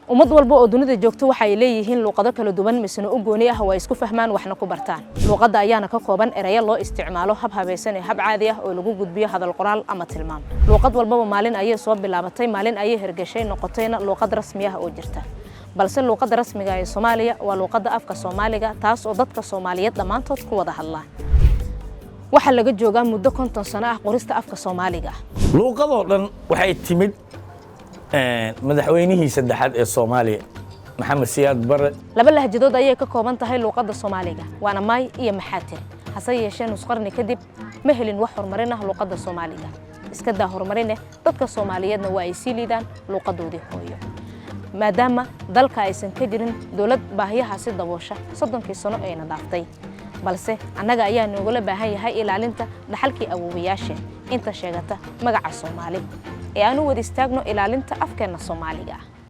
ummad walba oo dunida joogto waxay leeyihiin luqado kala duwan misna u gooni ah oo isku fahmaan waxna ku bartaan luqada ayaana ka kooban erayo loo isticmaalo hab habaysan ee hab caadi ah oo lagu gudbiyo hadal qoraal ama tilmaam luqad walba maalin ayay soo bilaabatay maalin ayay hirgashay noqotayna luqad rasmi ah oo jirta balse luqada rasmiga ah ee Soomaaliya waa luqada afka Soomaaliga taas oo dadka Soomaaliyeed dhamaantood ku wada hadlaan waxa laga joogaa muddo 50 sano ah qorista afka Soomaaliga luqadoo dhan waxay timid madaxweynihii saddexaad ee Soomaaliya Maxamed Siyaad Barre laba lahjadood ayay ka kooban tahay luqada Soomaaliga waana Maay iyo Maxaatir hase yeeshee nus qarni kadib ma helin wax horumarin ah luqada Soomaaliga iska daa horumarin dadka Soomaaliyeedna waa ay sii liidaan luqadoodii hooyo maadaama dalka aysan ka jirin dawlad baahiyahaasi daboosha 30 sano ee nadaaftay balse annaga ayaa nooga baahan yahay ilaalinta dhaxalkii awoowayaasha inta sheegata magaca Soomaali ee aanu wada istaagno ilaalinta afkeena Soomaaliga